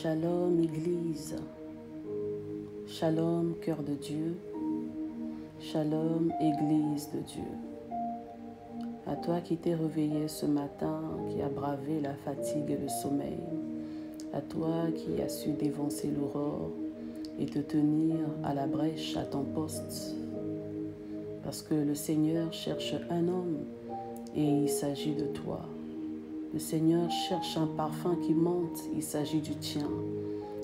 Shalom Église, Shalom Cœur de Dieu, Shalom Église de Dieu. À toi qui t'es réveillé ce matin, qui a bravé la fatigue et le sommeil, à toi qui as su dévancer l'aurore et te tenir à la brèche à ton poste, parce que le Seigneur cherche un homme et il s'agit de toi. Le Seigneur cherche un parfum qui monte, il s'agit du tien.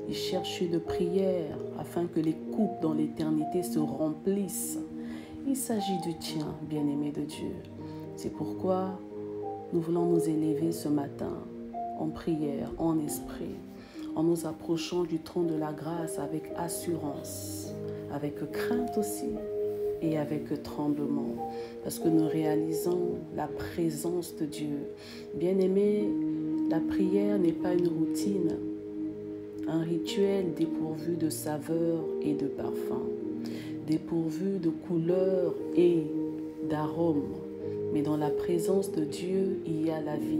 Il cherche une prière afin que les coupes dans l'éternité se remplissent. Il s'agit du tien, bien-aimé de Dieu. C'est pourquoi nous voulons nous élever ce matin en prière, en esprit, en nous approchant du trône de la grâce avec assurance, avec crainte aussi et avec tremblement, parce que nous réalisons la présence de Dieu. Bien-aimé, la prière n'est pas une routine, un rituel dépourvu de saveur et de parfum, dépourvu de couleurs et d'arômes. Mais dans la présence de Dieu, il y a la vie.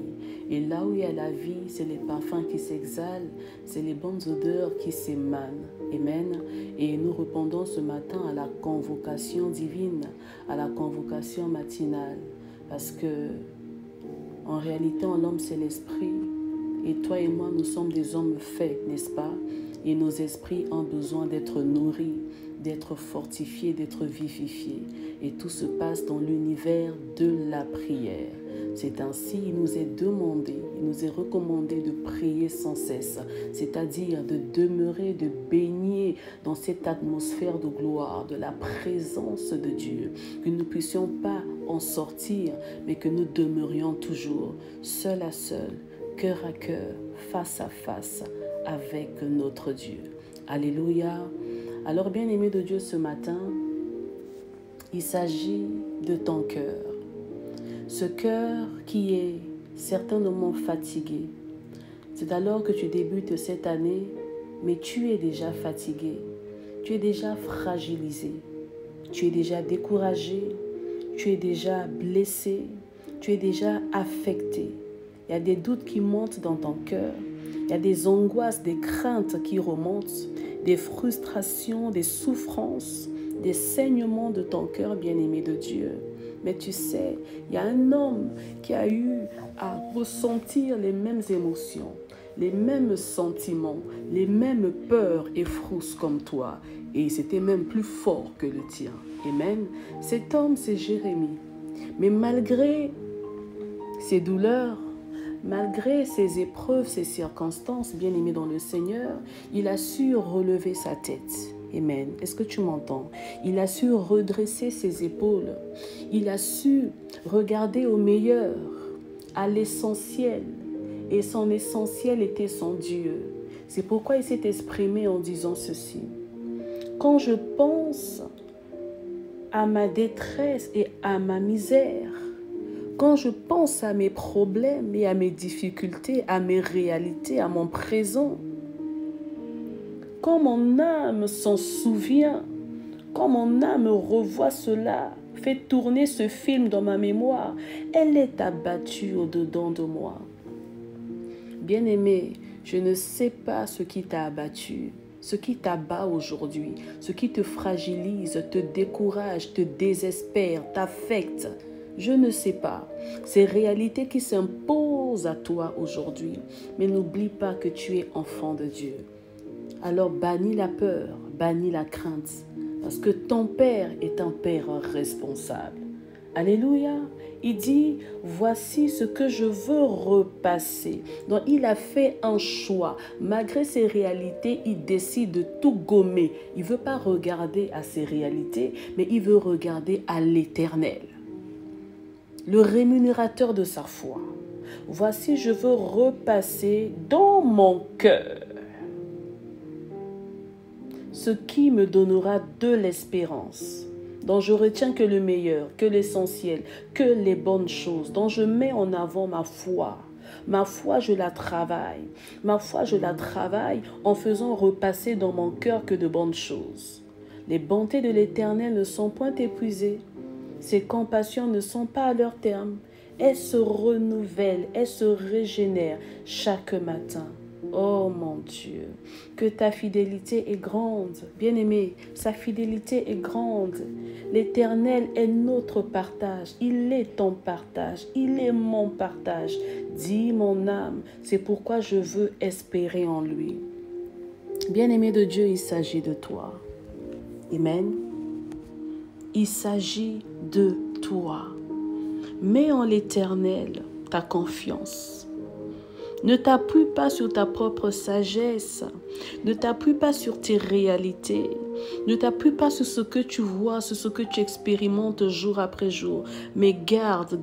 Et là où il y a la vie, c'est les parfums qui s'exhalent, c'est les bonnes odeurs qui s'émanent. Amen. Et nous répondons ce matin à la convocation divine, à la convocation matinale. Parce que, en réalité, en l'homme, c'est l'esprit. Et toi et moi, nous sommes des hommes faits, n'est-ce pas? Et nos esprits ont besoin d'être nourris, d'être fortifiés, d'être vivifiés. Et tout se passe dans l'univers de la prière. C'est ainsi, il nous est demandé, il nous est recommandé de prier sans cesse, c'est-à-dire de demeurer, de baigner dans cette atmosphère de gloire, de la présence de Dieu, que nous ne puissions pas en sortir, mais que nous demeurions toujours, seul à seul, cœur à cœur, face à face, avec notre Dieu. Alléluia. Alors, bien-aimé de Dieu, ce matin, il s'agit de ton cœur. Ce cœur qui est certainement fatigué. C'est alors que tu débutes cette année, mais tu es déjà fatigué. Tu es déjà fragilisé. Tu es déjà découragé. Tu es déjà blessé. Tu es déjà affecté. Il y a des doutes qui montent dans ton cœur. Il y a des angoisses, des craintes qui remontent, des frustrations, des souffrances, des saignements de ton cœur, bien-aimé de Dieu. Mais tu sais, il y a un homme qui a eu à ressentir les mêmes émotions, les mêmes sentiments, les mêmes peurs et frousses comme toi. Et c'était même plus fort que le tien. Amen. Cet homme, c'est Jérémie. Mais malgré ses douleurs, malgré ses épreuves, ses circonstances, bien-aimé dans le Seigneur, il a su relever sa tête. Amen. Est-ce que tu m'entends? Il a su redresser ses épaules. Il a su regarder au meilleur, à l'essentiel. Et son essentiel était son Dieu. C'est pourquoi il s'est exprimé en disant ceci. Quand je pense à ma détresse et à ma misère, quand je pense à mes problèmes et à mes difficultés, à mes réalités, à mon présent, quand mon âme s'en souvient, quand mon âme revoit cela, fait tourner ce film dans ma mémoire, elle est abattue au-dedans de moi. Bien-aimé, je ne sais pas ce qui t'a abattu, ce qui t'abat aujourd'hui, ce qui te fragilise, te décourage, te désespère, t'affecte. Je ne sais pas. Ces réalités qui s'imposent à toi aujourd'hui. Mais n'oublie pas que tu es enfant de Dieu. Alors bannis la peur, bannis la crainte, parce que ton Père est un Père responsable. Alléluia. Il dit, voici ce que je veux repasser. Donc il a fait un choix. Malgré ces réalités, il décide de tout gommer. Il ne veut pas regarder à ces réalités, mais il veut regarder à l'Éternel, le rémunérateur de sa foi. Voici, je veux repasser dans mon cœur ce qui me donnera de l'espérance, dont je retiens que le meilleur, que l'essentiel, que les bonnes choses, dont je mets en avant ma foi. Ma foi, je la travaille. Ma foi, je la travaille en faisant repasser dans mon cœur que de bonnes choses. Les bontés de l'Éternel ne sont point épuisées. Ses compassions ne sont pas à leur terme. Elles se renouvellent, elles se régénèrent chaque matin. Oh mon Dieu, que ta fidélité est grande. Bien-aimé, sa fidélité est grande. L'Éternel est notre partage. Il est ton partage. Il est mon partage. Dis mon âme, c'est pourquoi je veux espérer en lui. Bien-aimé de Dieu, il s'agit de toi. Amen. Il s'agit de toi. Mets en l'Éternel ta confiance. Ne t'appuie pas sur ta propre sagesse. Ne t'appuie pas sur tes réalités. Ne t'appuie pas sur ce que tu vois, sur ce que tu expérimentes jour après jour. Mais garde,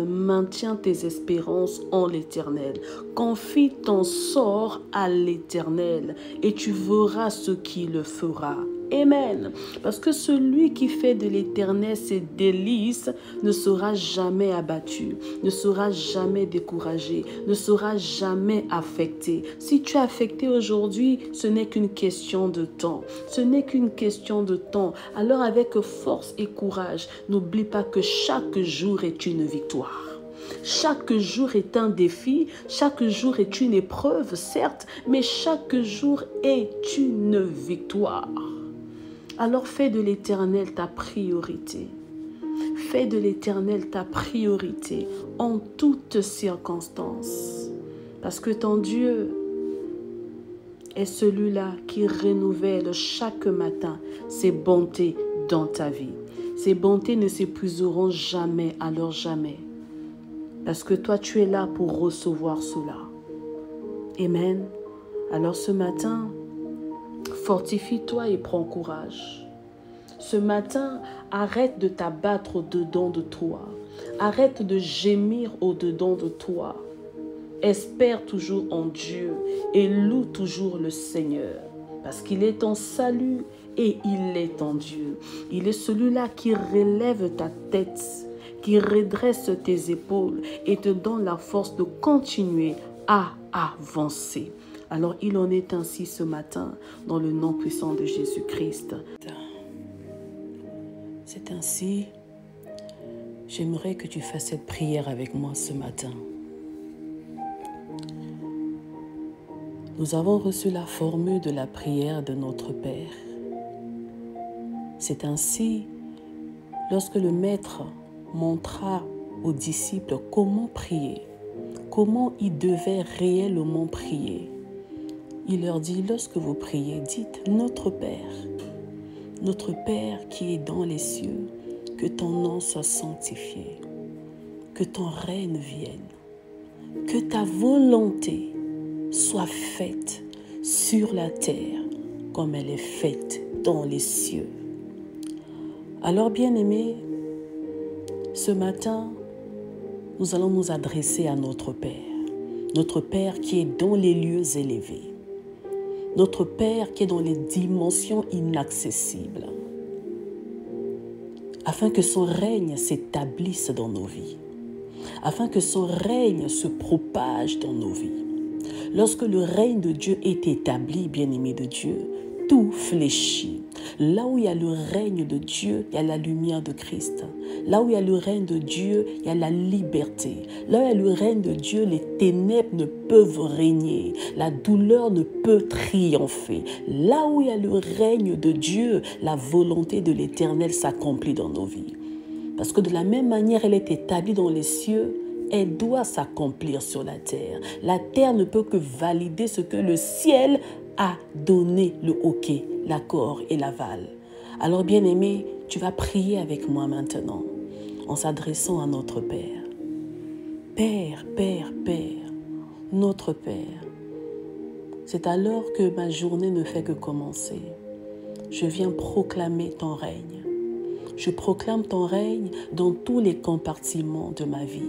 maintiens tes espérances en l'Éternel. Confie ton sort à l'Éternel et tu verras ce qu'il le fera. Amen. Parce que celui qui fait de l'Éternel ses délices ne sera jamais abattu, ne sera jamais découragé, ne sera jamais affecté. Si tu es affecté aujourd'hui, ce n'est qu'une question de temps. Ce n'est qu'une question de temps. Alors avec force et courage, n'oublie pas que chaque jour est une victoire. Chaque jour est un défi, chaque jour est une épreuve, certes, mais chaque jour est une victoire. Alors fais de l'Éternel ta priorité. Fais de l'Éternel ta priorité en toutes circonstances. Parce que ton Dieu est celui-là qui renouvelle chaque matin ses bontés dans ta vie. Ces bontés ne s'épuiseront jamais, alors jamais. Parce que toi, tu es là pour recevoir cela. Amen. Alors ce matin, fortifie-toi et prends courage. Ce matin, arrête de t'abattre au-dedans de toi. Arrête de gémir au-dedans de toi. Espère toujours en Dieu et loue toujours le Seigneur. Parce qu'il est ton salut et il est ton Dieu. Il est celui-là qui relève ta tête, qui redresse tes épaules et te donne la force de continuer à avancer. Alors il en est ainsi ce matin dans le nom puissant de Jésus-Christ. C'est ainsi, j'aimerais que tu fasses cette prière avec moi ce matin. Nous avons reçu la formule de la prière de notre Père. C'est ainsi, lorsque le Maître montra aux disciples comment prier, comment ils devaient réellement prier, il leur dit, lorsque vous priez, dites, notre Père qui est dans les cieux, que ton nom soit sanctifié, que ton règne vienne, que ta volonté soit faite sur la terre comme elle est faite dans les cieux. Alors, bien-aimés, ce matin, nous allons nous adresser à notre Père qui est dans les lieux élevés, notre Père qui est dans les dimensions inaccessibles, afin que son règne s'établisse dans nos vies, afin que son règne se propage dans nos vies. Lorsque le règne de Dieu est établi, bien-aimé de Dieu, tout fléchit. Là où il y a le règne de Dieu, il y a la lumière de Christ. Là où il y a le règne de Dieu, il y a la liberté. Là où il y a le règne de Dieu, les ténèbres ne peuvent régner. La douleur ne peut triompher. Là où il y a le règne de Dieu, la volonté de l'Éternel s'accomplit dans nos vies. Parce que de la même manière, elle est établie dans les cieux, elle doit s'accomplir sur la terre. La terre ne peut que valider ce que le ciel a donné, le OK, l'accord et l'aval. Alors bien-aimé, tu vas prier avec moi maintenant, en s'adressant à notre Père. Père, Père, Père, notre Père, c'est alors que ma journée ne fait que commencer. Je viens proclamer ton règne. Je proclame ton règne dans tous les compartiments de ma vie.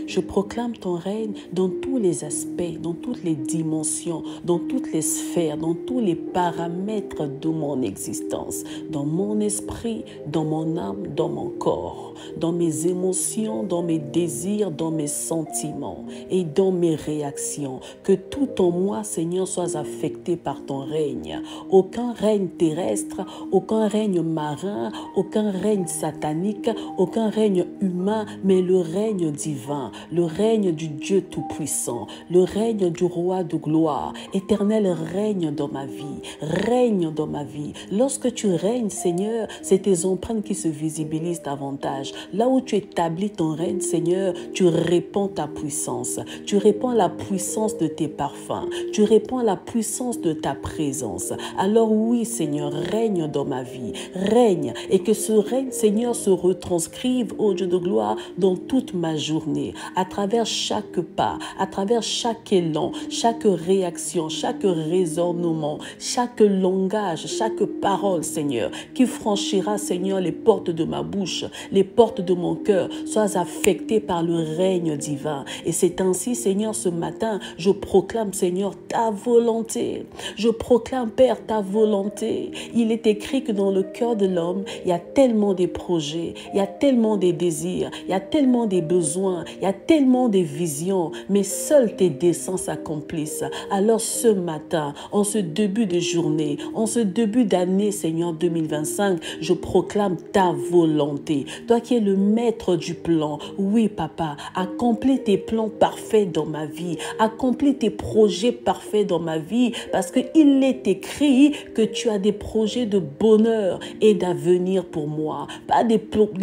Je proclame ton règne dans tous les aspects, dans toutes les dimensions, dans toutes les sphères, dans tous les paramètres de mon existence, dans mon esprit, dans mon âme, dans mon corps, dans mes émotions, dans mes désirs, dans mes sentiments et dans mes réactions. Que tout en moi, Seigneur, soit affecté par ton règne. Aucun règne terrestre, aucun règne marin, aucun règne satanique, aucun règne humain, mais le règne divin. le règne du Dieu Tout-Puissant, le règne du Roi de gloire. Éternel, règne dans ma vie, règne dans ma vie. Lorsque tu règnes, Seigneur, c'est tes empreintes qui se visibilisent davantage. Là où tu établis ton règne, Seigneur, tu répands ta puissance. Tu répands la puissance de tes parfums. Tu répands la puissance de ta présence. Alors oui, Seigneur, règne dans ma vie. Règne. Et que ce règne, Seigneur, se retranscrive, ô Dieu de gloire, dans toute ma journée. À travers chaque pas, à travers chaque élan, chaque réaction, chaque raisonnement, chaque langage, chaque parole, Seigneur, qui franchira, Seigneur, les portes de ma bouche, les portes de mon cœur, sois affecté par le règne divin. Et c'est ainsi, Seigneur, ce matin, je proclame, Seigneur, ta volonté. Je proclame, Père, ta volonté. Il est écrit que dans le cœur de l'homme, il y a tellement des projets, il y a tellement des désirs, il y a tellement des besoins, il y a tellement des visions, mais seuls tes desseins s'accomplissent. Alors ce matin, en ce début de journée, en ce début d'année, Seigneur 2025, je proclame ta volonté. Toi qui es le maître du plan, oui papa, accomplis tes plans parfaits dans ma vie, accomplis tes projets parfaits dans ma vie, parce qu'il est écrit que tu as des projets de bonheur et d'avenir pour moi. Pas des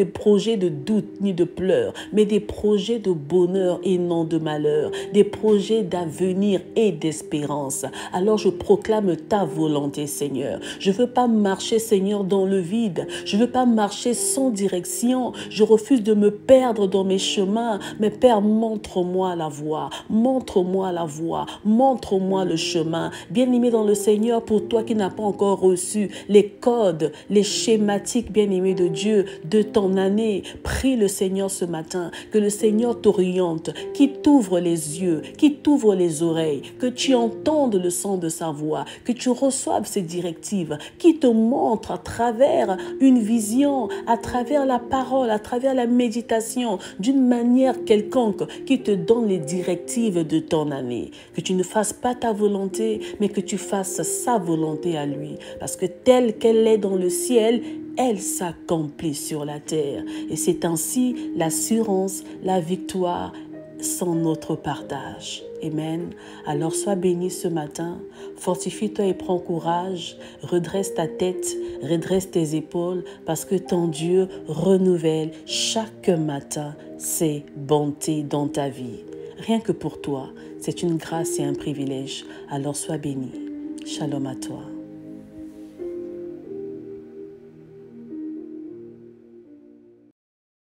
projets de doute ni de pleurs, mais des projets de bonheur et non de malheur, des projets d'avenir et d'espérance. Alors je proclame ta volonté, Seigneur. Je ne veux pas marcher, Seigneur, dans le vide. Je ne veux pas marcher sans direction. Je refuse de me perdre dans mes chemins. Mais Père, montre-moi la voie. Montre-moi la voie. Montre-moi le chemin. Bien-aimé dans le Seigneur, pour toi qui n'as pas encore reçu les codes, les schématiques, bien-aimé de Dieu, de ton année, prie le Seigneur ce matin, que le Seigneur t'oriente, qu'il t'ouvre les yeux, qu'il t'ouvre les oreilles, que tu entendes le son de sa voix, que tu reçoives ses directives, qu'il te montre à travers une vision, à travers la parole, à travers la méditation, d'une manière quelconque, qui te donne les directives de ton année. Que tu ne fasses pas ta volonté, mais que tu fasses sa volonté à lui. Parce que telle qu'elle est dans le ciel, elle s'accomplit sur la terre. Et c'est ainsi l'assurance, la victoire sont notre partage. Amen. Alors sois béni ce matin, fortifie-toi et prends courage, redresse ta tête, redresse tes épaules, parce que ton Dieu renouvelle chaque matin ses bontés dans ta vie. Rien que pour toi, c'est une grâce et un privilège. Alors sois béni. Shalom à toi.